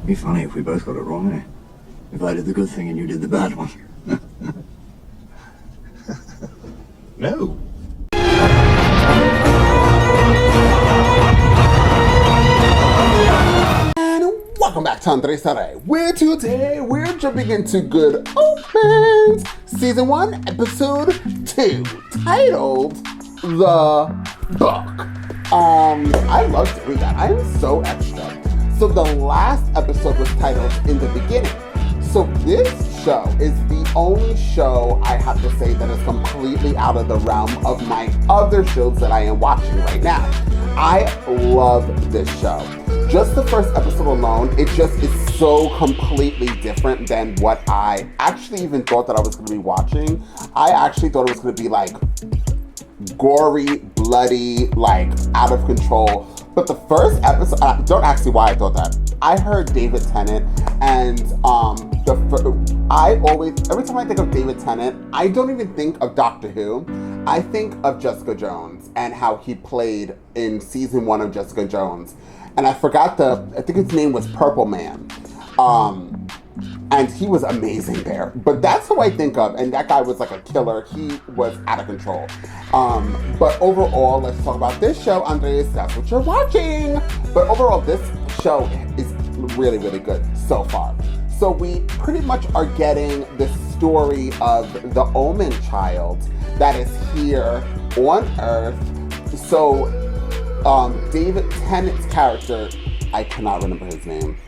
It'd be funny if we both got it wrong, eh? If I did the good thing and you did the bad one. No. Welcome back to Andres Saray, where today we're jumping into Good Omens, Season 1, Episode 2, titled The Book. I love doing that. I am so extra. So the last episode was titled In the Beginning. So this show is the only show I have to say that is completely out of the realm of my other shows that I am watching right now. I love this show. Just the first episode alone, it just is so completely different than what I actually even thought that I was going to be watching. I actually thought it was going to be like gory, bloody, like out of control. But the first episode, don't ask me why I thought that. I heard David Tennant, and every time I think of David Tennant, I don't even think of Doctor Who. I think of Jessica Jones and how he played in Season 1 of Jessica Jones. And I think his name was Purple Man. And he was amazing there. But that's who I think of, and that guy was like a killer. He was out of control. But overall, let's talk about this show, Andres, that's what you're watching. But overall, this show is really, really good so far. So we pretty much are getting the story of the Omen child that is here on Earth. So David Tennant's character, I cannot remember his name,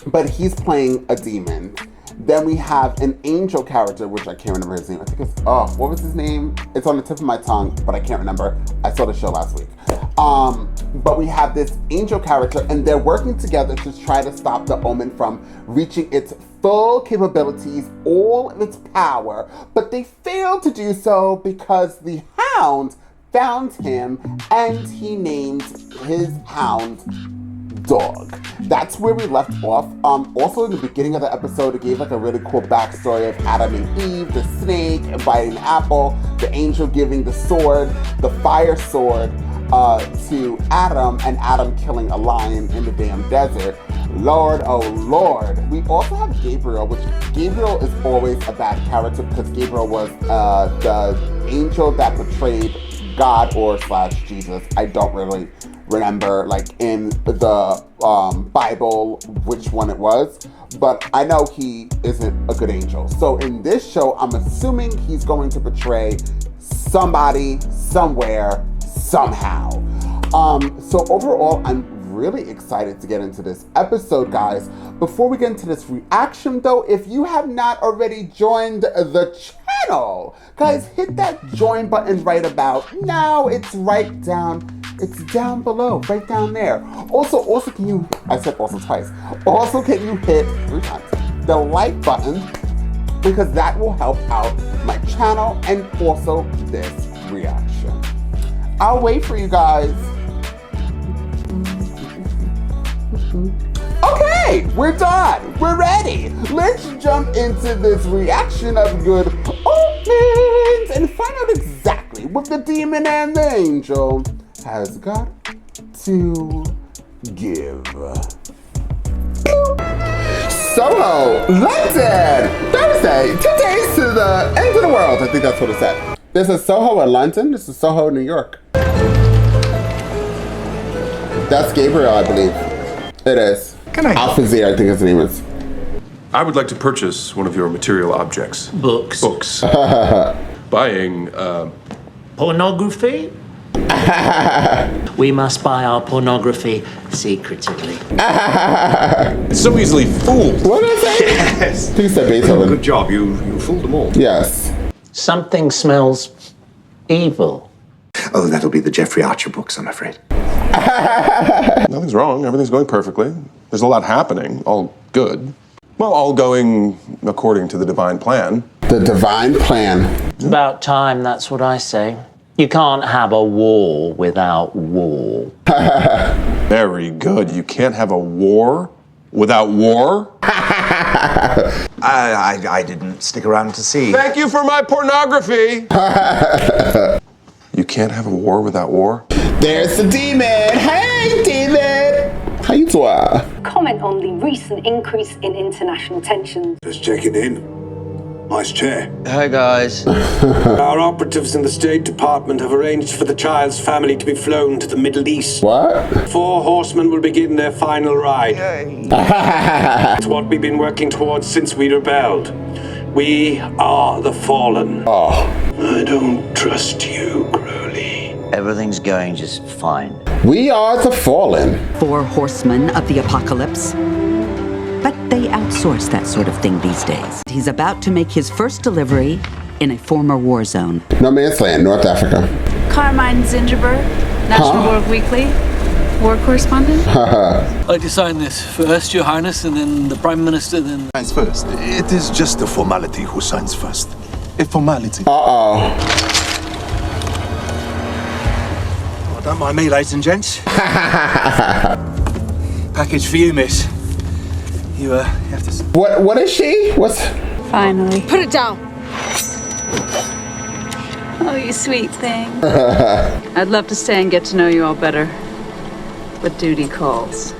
but he's playing a demon. Then we have an angel character, which I can't remember his name. I think it's, what was his name? It's on the tip of my tongue, but I can't remember. I saw the show last week. But we have this angel character, and they're working together to try to stop the Omen from reaching its full capabilities, all of its power. But they failed to do so because the Hound found him, and he named his hound Dog. That's where we left off. Also in the beginning of the episode, it gave like a really cool backstory of Adam and Eve, the snake biting the apple, the angel giving the sword, the fire sword, to Adam, and Adam killing a lion in the damn desert. Lord, oh Lord. We also have Gabriel, which Gabriel is always a bad character because Gabriel was the angel that portrayed God or / Jesus. I don't really remember, like, in the Bible which one it was, but I know he isn't a good angel. So in this show, I'm assuming he's going to portray somebody, somewhere, somehow. So overall, I'm really excited to get into this episode, guys. Before we get into this reaction, though, if you have not already joined the channel, guys, hit that join button right about now. It's right down. It's down below, right down there. Also, can you, I said also twice. Also, can you hit 3 times the like button, because that will help out my channel and also this reaction. I'll wait for you guys. Okay, we're done. We're ready. Let's jump into this reaction of Good Omens and find out exactly what the demon and the angel has got to give. Soho, London, Thursday, 2 days to the end of the world. I think that's what it said. This is Soho in London. This is Soho, New York. That's Gabriel, I believe. It is. Can I? Alphazir, I think his name is. I would like to purchase one of your material objects. Books. Books. Buying, Pornography? We must buy our pornography secretively. It's so easily fooled. What did I say? Yes. He said Beethoven. Good job. You fooled them all. Yes. Something smells evil. Oh, that'll be the Jeffrey Archer books, I'm afraid. Nothing's wrong. Everything's going perfectly. There's a lot happening. All good. Well, all going according to the divine plan. The divine plan. It's about time, that's what I say. You can't have a war without war. Very good. You can't have a war without war? I didn't stick around to see. Thank you for my pornography. You can't have a war without war? There's the demon. Hey, demon. How you doing? Comment on the recent increase in international tensions. Just checking in. Nice chair. Hi, guys. Our operatives in the State Department have arranged for the child's family to be flown to the Middle East. What? 4 horsemen will begin their final ride. It's what we've been working towards since we rebelled. We are the fallen. Oh. I don't trust you, Crowley. Everything's going just fine. We are the fallen. 4 horsemen of the apocalypse. But they outsource that sort of thing these days. He's about to make his first delivery in a former war zone. No Man's Land, North Africa. Carmine Zingerberg, National World Weekly, war correspondent. I'd like to sign this first, Your Highness, and then the Prime Minister, then... Signs first. It is just a formality who signs first. A formality. Uh-oh. Oh, don't mind me, ladies and gents. Package for you, miss. You have to... What is she? What's... Finally. Put it down. Oh, you sweet thing. I'd love to stay and get to know you all better, but duty calls.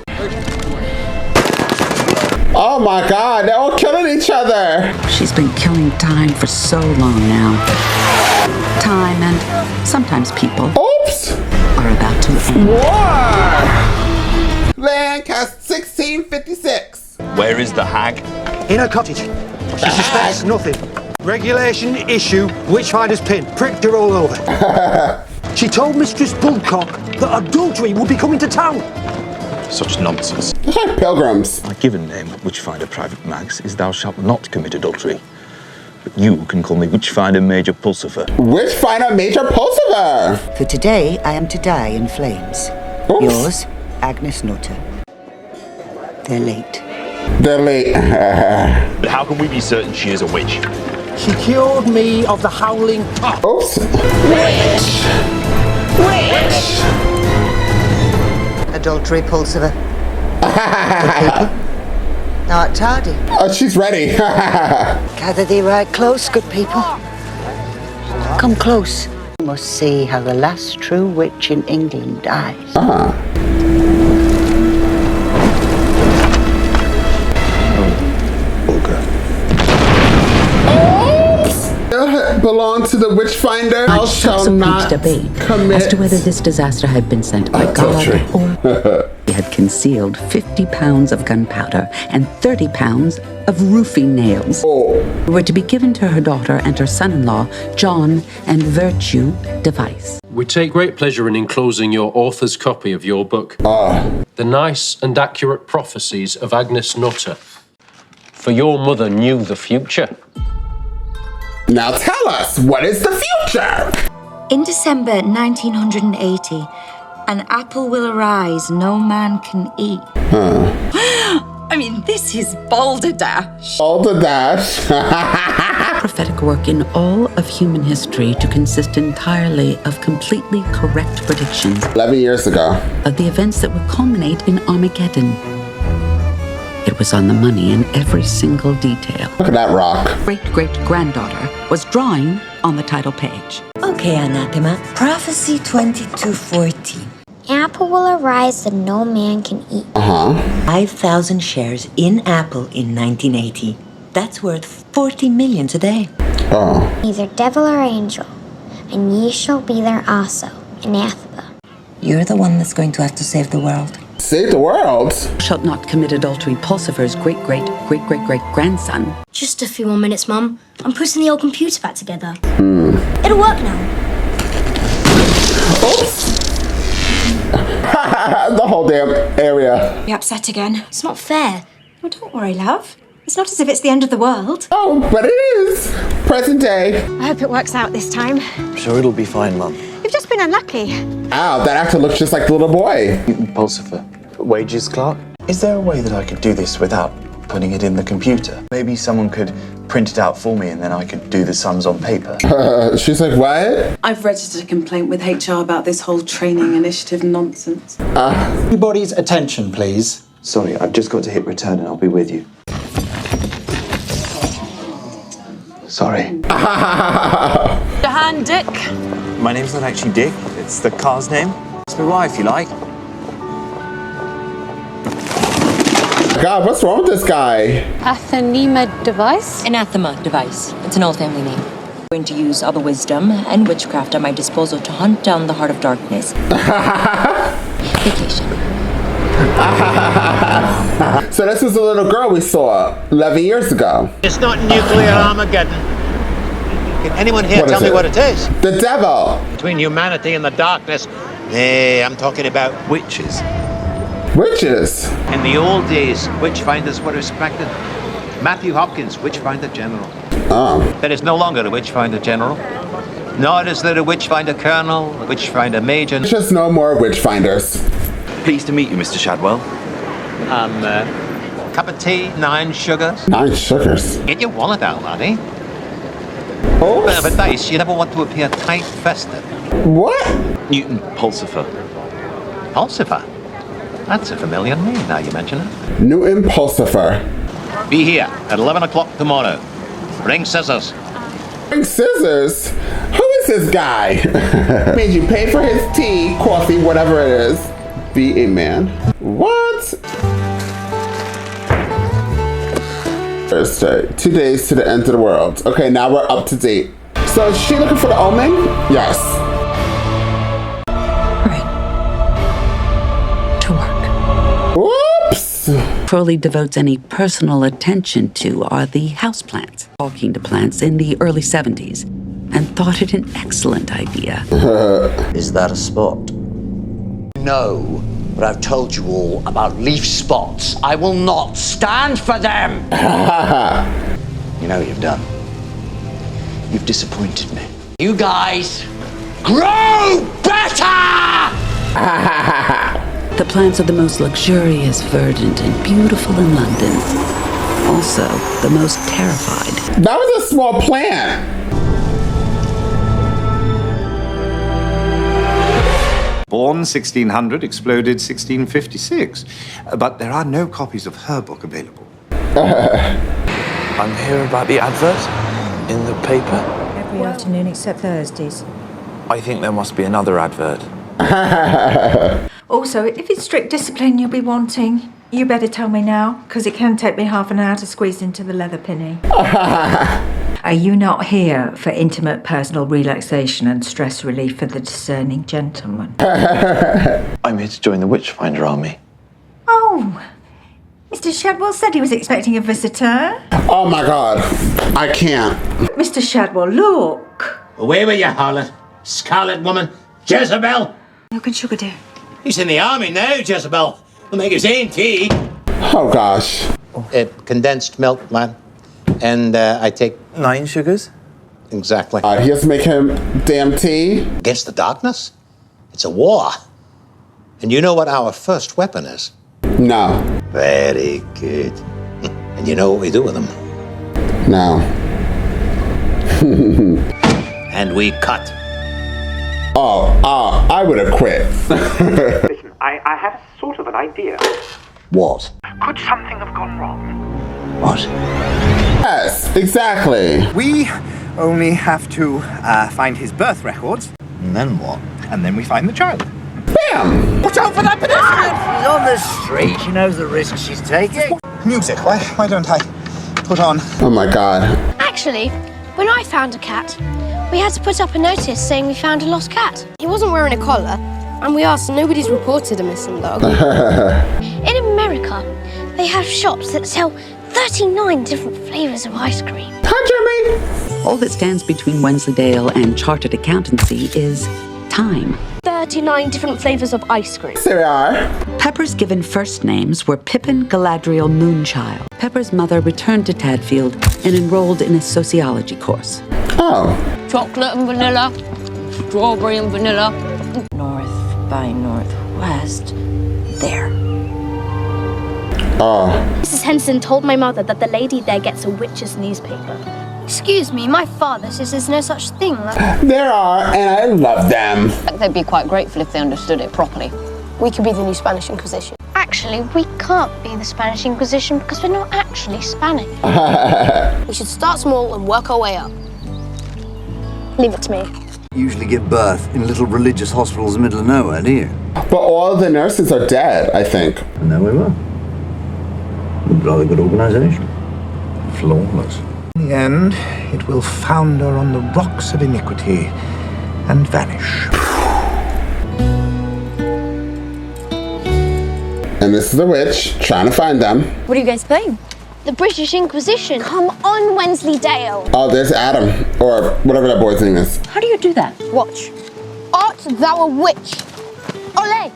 Oh my God, they're all killing each other. She's been killing time for so long now. Time and sometimes people Oops. are about to end. War. Lancaster 1656. Where is the hag? In her cottage. She suspects nothing. Regulation issue, Witchfinder's pin, pricked her all over. She told Mistress Bullcock that adultery would be coming to town. Such nonsense. It's like pilgrims. My given name, Witchfinder Private Max, is thou shalt not commit adultery. But you can call me Witchfinder Major Pulsifer. Witchfinder Major Pulsifer. For today, I am to die in flames. Oops. Yours, Agnes Nutter. They're late. They're late. But how can we be certain she is a witch? She cured me of the howling cough. Oops. Witch. Witch. Adultery, Pulsifer. Good people. Not tardy. Oh, she's ready. Gather thee right close, good people. Come close. You must see how the last true witch in England dies. Belong to the Witchfinder. Thou shalt not debate commit as to whether this disaster had been sent by adultery. God or he had concealed 50 pounds of gunpowder and 30 pounds of roofing nails were to be given to her daughter and her son-in-law, John and Virtue Device. We take great pleasure in enclosing your author's copy of your book, The Nice and Accurate Prophecies of Agnes Nutter. For your mother knew the future. Now tell us, what is the future? In December 1980, an apple will arise no man can eat. I mean, this is balderdash. Balderdash. Prophetic work in all of human history to consist entirely of completely correct predictions 11 years ago of the events that would culminate in Armageddon. It was on the money in every single detail. Look at that rock. Great-great-granddaughter was drawing on the title page. Okay, Anathema. Prophecy 22:14. Apple will arise that no man can eat. 5,000 shares in Apple in 1980. That's worth 40 million today. Neither devil or angel, and ye shall be there also, anathema. You're the one that's going to have to save the world. Save the world? Shalt not commit adultery, Pulsifer's great-great-great-great-great-grandson. Just a few more minutes, Mum. I'm putting the old computer back together. It'll work now. Oops. The whole damn area. You're upset again. It's not fair. Oh, don't worry, love. It's not as if it's the end of the world. Oh, but it is. Present day. I hope it works out this time. I'm sure it'll be fine, Mum. You've just been unlucky. Ow, that actor looks just like the little boy. Pulsifer. Wages clerk? Is there a way that I could do this without putting it in the computer? Maybe someone could print it out for me and then I could do the sums on paper. She's like, what? I've registered a complaint with HR about this whole training initiative nonsense. Everybody's attention, please. Sorry, I've just got to hit return and I'll be with you. Sorry. Your hand, Dick. My name's not actually Dick. It's the car's name. It's my wife, you like. God, what's wrong with this guy? Anathema device? Anathema device. It's an old family name. I'm going to use other wisdom and witchcraft at my disposal to hunt down the heart of darkness. Vacation. So this is the little girl we saw 11 years ago. It's not nuclear Armageddon. Can anyone here tell me what it is? The devil. Between humanity and the darkness. Hey, I'm talking about witches. Witches? In the old days, witchfinders were respected. Matthew Hopkins, Witchfinder General. Oh. There is no longer a Witchfinder General. Nor is there a Witchfinder Colonel, a Witchfinder Major. Just no more Witchfinders. Pleased to meet you, Mr. Shadwell. Cup of tea, 9 sugars. 9 sugars? Get your wallet out, laddie. Oh. Bit of advice, you never want to appear tight-fisted. What? Newton Pulsifer. Pulsifer? That's a familiar name now you mention it. Newton Pulsifer. Be here at 11 o'clock tomorrow. Bring scissors. Bring scissors? Who is this guy? Made you pay for his tea, coffee, whatever it is. Be a man. What? Thursday. 2 days to the end of the world. Okay, now we're up to date. So is she looking for the omen? Yes. Whoops! Crowley devotes any personal attention to are the houseplants, talking to plants in the early 70s, and thought it an excellent idea. Is that a spot? No, but I've told you all about leaf spots. I will not stand for them! You know what you've done? You've disappointed me. You guys, grow better! The plants are the most luxurious, verdant, and beautiful in London. Also, the most terrified. That was a small plant. Born 1600, exploded 1656. But there are no copies of her book available. I'm here about the advert in the paper. Every afternoon except Thursdays. I think there must be another advert. Also, if it's strict discipline you'll be wanting, you better tell me now, because it can take me half an hour to squeeze into the leather pinny. Are you not here for intimate personal relaxation and stress relief for the discerning gentleman? I'm here to join the Witchfinder army. Oh, Mr. Shadwell said he was expecting a visitor. Oh my God, I can't. Mr. Shadwell, look. Away with you, harlot. Scarlet woman. Jezebel. Milk and sugar, dear. He's in the army now, Jezebel. He'll make his own tea. Oh gosh. Condensed milk, man. And I take 9 sugars? Exactly. He has to make him damn tea? Against the darkness? It's a war. And you know what our first weapon is? No. Very good. And you know what we do with them? No. And we cut. I would have quit. Listen, I have sort of an idea. What? Could something have gone wrong? What? Yes, exactly. We only have to find his birth records. And then what? And then we find the child. Bam! Watch out for that pedestrian! She's on the street. She knows the risk she's taking. Music. Why don't I put on? Oh my God. Actually, when I found a cat, we had to put up a notice saying we found a lost cat. He wasn't wearing a collar, and we asked and nobody's reported a missing dog. In America, they have shops that sell 39 different flavors of ice cream. Hi, Jeremy. All that stands between Wensleydale and chartered accountancy is time. 39 different flavors of ice cream. There we are. Pepper's given first names were Pippin Galadriel Moonchild. Pepper's mother returned to Tadfield and enrolled in a sociology course. Oh. Chocolate and vanilla, strawberry and vanilla. North by northwest. There. Oh. Mrs. Henson told my mother that the lady there gets a witch's newspaper. Excuse me, my father says there's no such thing. There are, and I love them. They'd be quite grateful if they understood it properly. We could be the new Spanish Inquisition. Actually, we can't be the Spanish Inquisition because we're not actually Spanish. We should start small and work our way up. Leave it to me. Usually give birth in little religious hospitals in the middle of nowhere, do you? But all the nurses are dead, I think. No, we will. Rather good organisation. Flawless. In the end, it will founder on the rocks of iniquity and vanish. And this is a witch trying to find them. What are you guys playing? The British Inquisition. Come on, Wensleydale. Oh, there's Adam, or whatever that boy's name is. How do you do that? Watch. Art thou a witch? Ole!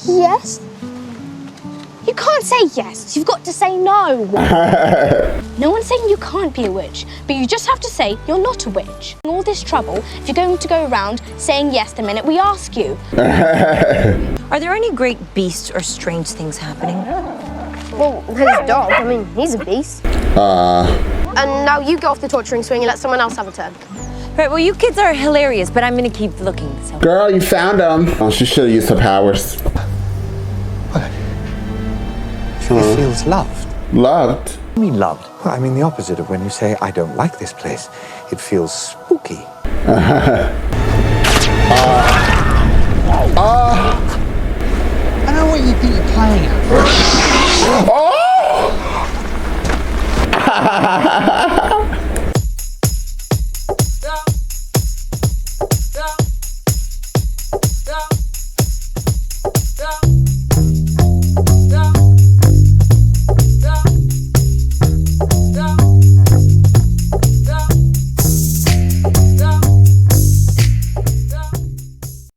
Yes? You can't say yes, you've got to say no. No one's saying you can't be a witch, but you just have to say you're not a witch. All this trouble if you're going to go around saying yes the minute we ask you. Are there any great beasts or strange things happening? Well, there's Dog, I mean, he's a beast. And now you get off the torturing swing and let someone else have a turn. Right, well, you kids are hilarious, but I'm gonna keep looking. So. Girl, you found him. Oh, she should have used her powers. It feels loved. Loved? I mean loved. Well, I mean the opposite of when you say, I don't like this place. It feels spooky.